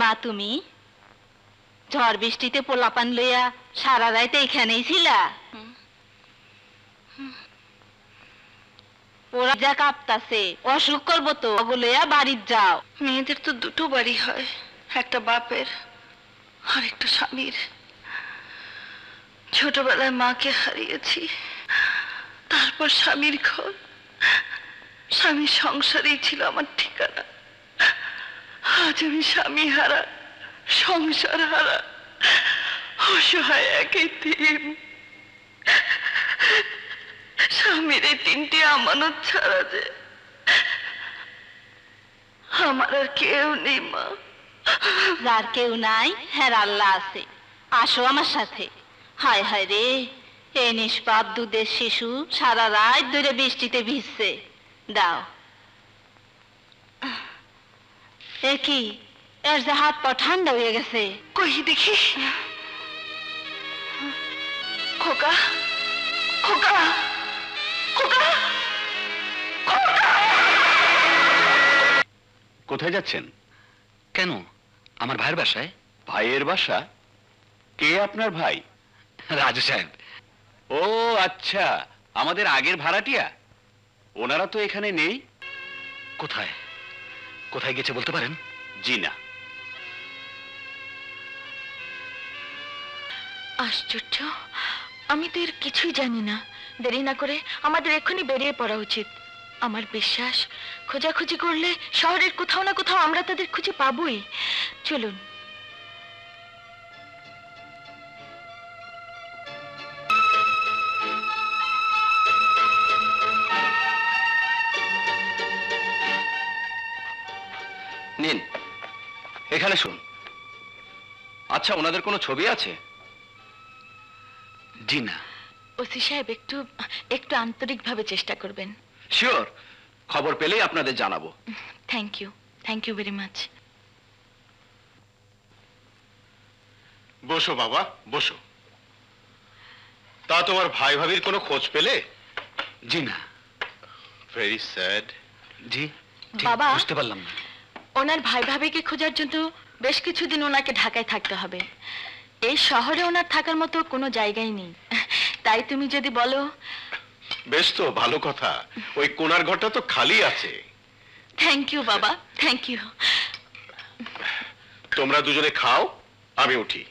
মা তুমি ঝড় বৃষ্টিতে পোলাপান লইয়া সারা রাইতে এখানেই ছিলা? ওরা যা কাঁপতাছে, অসুখ করবো তো, ওগুলোয়া বাড়ির যাও। মেয়েদের তো দুটো বাড়ি হয়, একটা বাপের আর একটা স্বামীর। ছোটবেলায় মাকে হারিয়েছি, তারপর স্বামীর ঘর, স্বামীর সংসারেই ছিল আমার ঠিকানা। আজ আমি স্বামী হারা, সংসার হারা, অসহায় এক এতিম। স্বামীর এই তিনটি আমানত ছাড়া যে আমার আর কেউ নেই মা। যার কেউ নাই, হ্যাঁ আল্লাহ আছে। আসো আমার সাথে। হায় হায় রে, এই নিষ্পাপ দুধের শিশু সারা রাত ধরে বৃষ্টিতে ভিজছে। দাও। এ কি, এর যে হাত পা ঠান্ডা হয়ে গেছে। কই দেখি। খোকা, খোকা, খোকা, খোকা। কোথায় যাচ্ছেন? কেন? আমার ভাইয়ের বাসায়। ভাইয়ের বাসা? কে আপনার ভাই? রাজু সাহেব। ও আচ্ছা, আমাদের আগের ভাড়াটিয়া। ওনারা তো এখানে নেই। কোথায় কোথায় গেছে বলতে পারেন? জি না। আশ্চর্য, আমি তো এর কিছুই জানি না। দেরি না করে আমাদের এক্ষুনি বেরিয়ে পড়া উচিত। আমার বিশ্বাস, খোঁজাখুঁজি করলে শহরের কোথাও না কোথাও আমরা তাদের খুঁজে পাবই। চলুন। নিন, এখানে শুন। আচ্ছা, ওনাদের কোনো ছবি আছে? জি না। ওসি সাহেব, একটু একটু আন্তরিকভাবে চেষ্টা করবেন। শিওর, খবর পেলেই আপনাদের জানাবো। Thank you very much. বসো বাবা, বসো। তা তোমার ভাই ভাবির কোনো খোঁজ পেলে? জি না। Very sad. জি, বাবা, বুঝতে পারলাম না। ওনার ভাই ভাবিকে খোঁজার জন্য বেশ কিছুদিন ওনাকে ঢাকায় থাকতে হবে। এই শহরে ওনার থাকার মতো কোনো জায়গাই নেই। তাই তুমি যদি বলো। বেশ, তো ভালো কথা। ওই কোণার ঘরটা তো খালি আছে। থ্যাংক ইউ বাবা, থ্যাংক ইউ। তোমরা দুজনে খাও, আমি উঠি।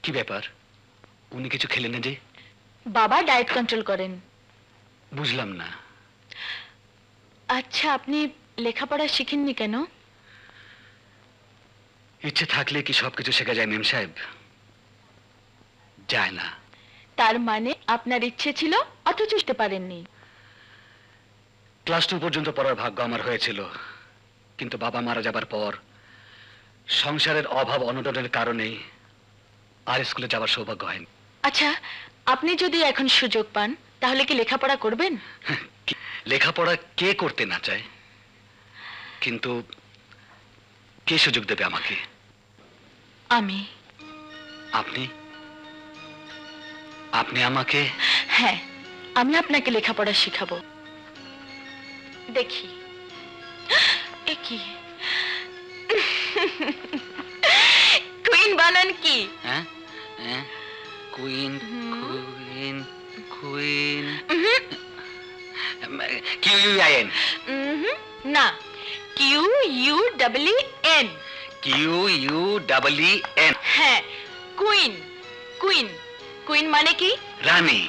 কি ব্যাপার, উনি কিছু খেলেন না যে? বাবা ডায়েট কন্ট্রোল করেন। বুঝলাম না। আচ্ছা, আপনি লেখাপড়া শিখেননি কেন? ইচ্ছে থাকলে কি সবকিছু শেখা যায় মেম সাহেব? যায় না। তার মানে আপনার ইচ্ছে ছিল অথচ শিখতে পারেননি। ক্লাস 2 পর্যন্ত পড়ার ভাগ্য আমার হয়েছিল, কিন্তু বাবা মারা যাবার পর সংসারের অভাব অনটনের কারণে আর স্কুলে যাবার সৌভাগ্য হয়নি। আচ্ছা, আপনি যদি এখন সুযোগ পান তাহলে কি লেখাপড়া করবেন? লেখাপড়া কে করতে না চায়, কিন্তু কে সুযোগ দেবে আমাকে? আমি। আপনি? আপনি আমাকে? হ্যাঁ, আমি আপনাকে লেখাপড়া শিখাবো। দেখি এ কি কুইন বানান কি? হ্যাঁ, কুইন কুইন কুইন QUIN। না, QUEN। QUEN। হ্যাঁ, কুইন। কুইন কুইন মানে কি? রানী।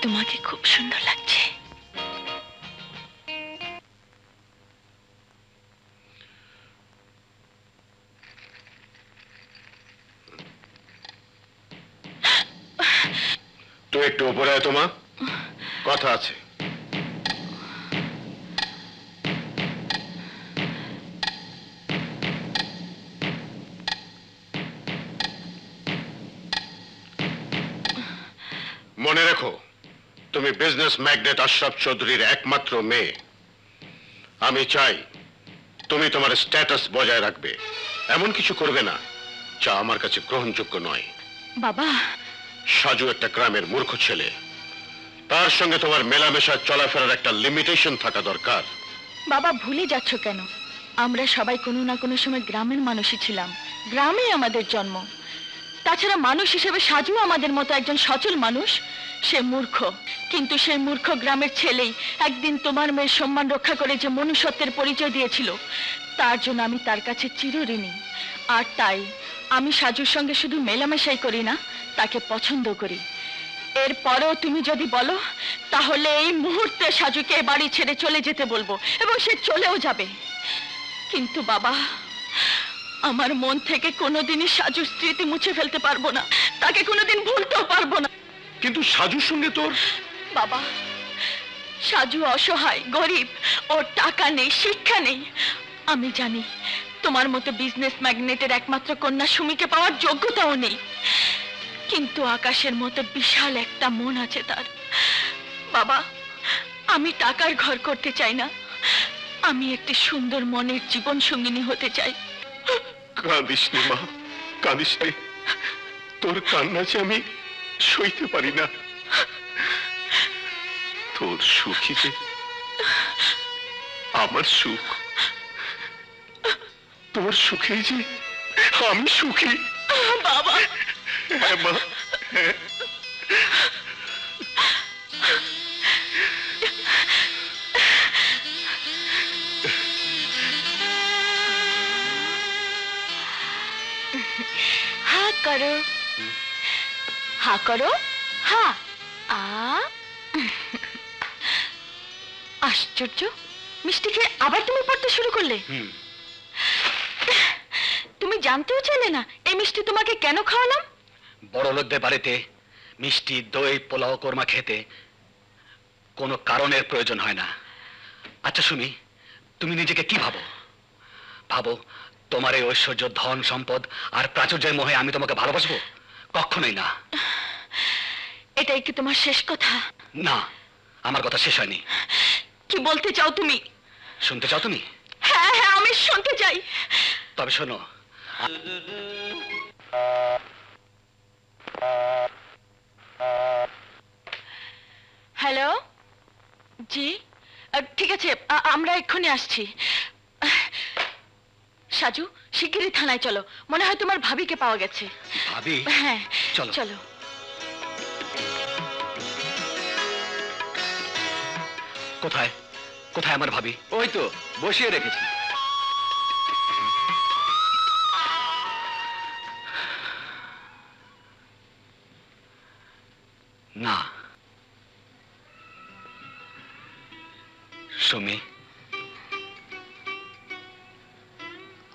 তোমাকে খুব সুন্দর লাগছে। তুই একটু উপরে আয় তো মা। কথা আছে। মনে রেখো, তুমি বিজনেস ম্যাগনেট আশরাফ চৌধুরীর একমাত্র মেয়ে। আমি চাই তুমি তোমার স্ট্যাটাস বজায় রাখবে, এমন কিছু করবে না যা আমার কাছে গ্রহণযোগ্য নয়। বাবা, সাজু একটা গ্রামের মূর্খ ছেলে, তার সঙ্গে তোমার মেলামেশা চলাফেরার একটা লিমিটেশন থাকা দরকার। বাবা ভুলে যাচ্ছ কেন? আমরা সবাই কোনো না কোনো সময় গ্রামের মানুষই ছিলাম, গ্রামে আমাদের জন্ম। তাছাড়া মানুষ হিসেবে সাজু আমাদের মতো একজন সচল মানুষ। সে মূর্খ, কিন্তু সেই মূর্খ গ্রামের ছেলেই একদিন তোমার মেয়ের সম্মান রক্ষা করে যে মনুষ্যত্বের পরিচয় দিয়েছিল, তার জন্য আমি তার কাছে চিরঋণী। আর তাই আমি সাজুর সঙ্গে শুধু মেলামেশাই করি না, তাকে পছন্দ করি। এরপরেও তুমি যদি বলো, তাহলে এই মুহূর্তে সাজুকে বাড়ি ছেড়ে চলে যেতে বলবো, এবং সে চলেও যাবে। কিন্তু বাবা, আমার মন থেকে কোনোদিনই সাজুর স্মৃতি মুছে ফেলতে পারবো না, তাকে কোনোদিন ভুলতেও পারবো না। কিন্তু সাজুর সঙ্গে তোর... বাবা, সাজু অসহায়, গরিব, ওর টাকা নেই, শিক্ষা নেই। আমি জানি তোমার মতো বিজনেস ম্যাগনেটের একমাত্র কন্যা সুমিকে পাওয়ার যোগ্যতাও নেই, কিন্তু আকাশের মতো বিশাল একটা মন আছে তার। বাবা, আমি টাকার ঘর করতে চাই না, আমি একটি সুন্দর মনের জীবন সঙ্গিনী হতে চাই। কাঁদিস নে মা, কাঁদিস নে। তোর কান্না যে আমি সইতে পারি না। তোর সুখী যে আমার সুখ, তোর সুখেই যে আমি সুখী। বাবা, হ্যাঁ মা, হ্যাঁ। হা করো, হা করো, হা। আশ্চর্য, মিষ্টিকে আবার তুমি পড়তে শুরু করলে? তুমি জানতেও চাইলে না এই মিষ্টি তোমাকে কেন খাওয়ালাম? বড় লোকদের বাড়িতে মিষ্টি, দই, পোলাও, কোরমা খেতে কোনো কারণের প্রয়োজন হয় না। আচ্ছা সুমি, তুমি নিজেকে কি ভাবো? ভাবো তোমার এই ঐশ্বর্য, ধন সম্পদ আর প্রাচুর্যের মোহে আমি তোমাকে ভালোবাসবো? কখনোই না। এটাই কি তোমার শেষ কথা? না, আমার কথা শেষ হয়নি। কি বলতে চাও তুমি? শুনতে চাও তুমি? হ্যাঁ হ্যাঁ, আমি শুনতে চাই। তবে শোনো। হ্যালো, জি, ঠিক আছে, আমরা এক্ষুনি আসছি। সাজু, শিগগিরই থানায় চলো, মনে হয় তোমার ভাবিকে পাওয়া গেছে। ভাবি? হ্যাঁ, চলো চলো। কোথায় কোথায় আমার ভাবি? ওই তো বসিয়ে রেখেছি। না সুমি,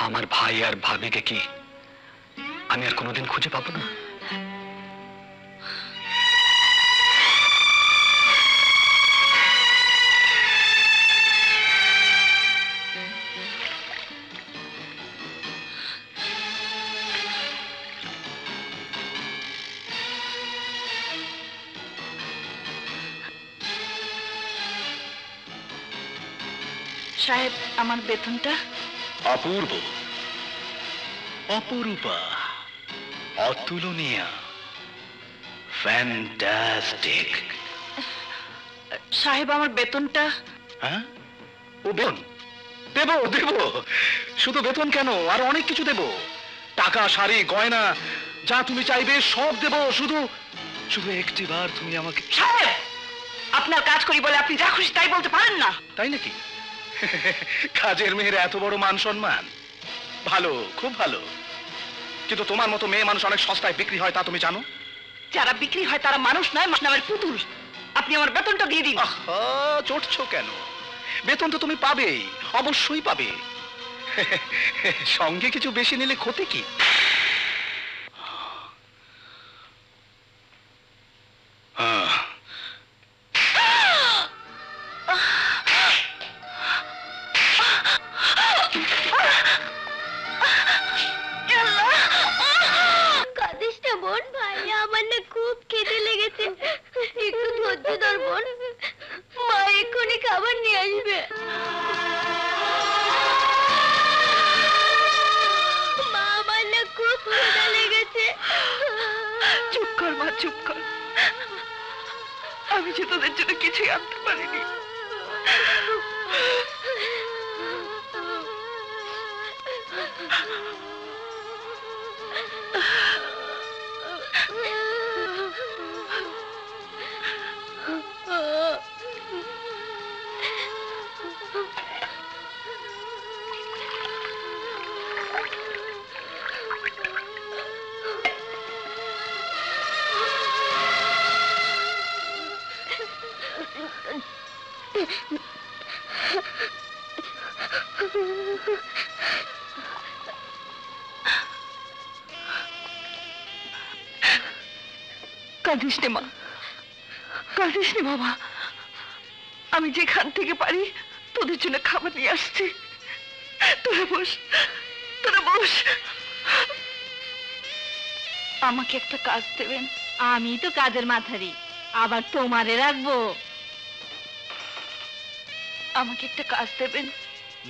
আমার ভাই আর ভাবিকে কি আমি আর কোনোদিন খুঁজে পাবো না? সাহেব, আমার বেতনটা? অপূর্ব, অপরূপা, অতুলনীয়, ফ্যান্টাস্টিক। সাহেব, আমার বেতনটা? হ্যাঁ, ও বেতন দেবো দেবো। শুধু বেতন কেন, আর অনেক কিছু দেবো। টাকা, শাড়ি, গয়না, যা তুমি চাইবে সব দেবো। শুধু শুধু একটিবার তুমি আমাকে... সাহেব, আপনার কাজ করি বলে আপনি যা খুশি তাই বলতে পারেন না। তাই নাকি? কাজের মেয়ের এত বড় মান সম্মান? ভালো, খুব ভালো। কিন্তু তোমার মতো মেয়ে মানুষ অনেক সস্তায় বিক্রি হয়, তা তুমি জানো? যারা বিক্রি হয় তারা মানুষ নয়, নামের পুতুল। আপনি আমার বেতনটা দিয়ে দিন। চটছো কেন? বেতন তো তুমি পাবেই, অবশ্যই পাবে। সঙ্গে কিছু বেশি নিলে ক্ষতি কি? চুপ কর। আমি যে তোদের জন্য কিছুই আনতে পারিনি। কাঁদিস নে মা, কাঁদিস নে বাবা। আমি যেখান থেকে পারি তোদের জন্য খাবার নিয়ে আসছি। তোরা বস, তোরা বস। আমাকে একটা কাজ দেবেন? আমি তো কাজের মাথারি, আবার তোমারে রাখবো? আমাকে একটা কাজ দেবেন?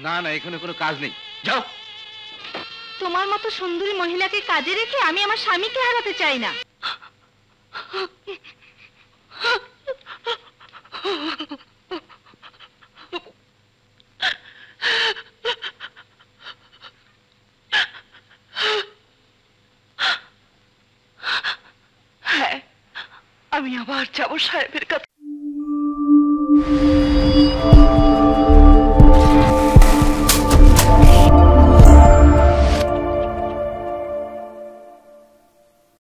না না, এখানে কোনো কাজ নেই, যাও। তোমার মতো সুন্দরী মহিলাকে কাজে রেখে আমি আমার স্বামীকে হারাতে চাই না। হ্যাঁ, আমি আবার যাবো সাহেবের কাছে।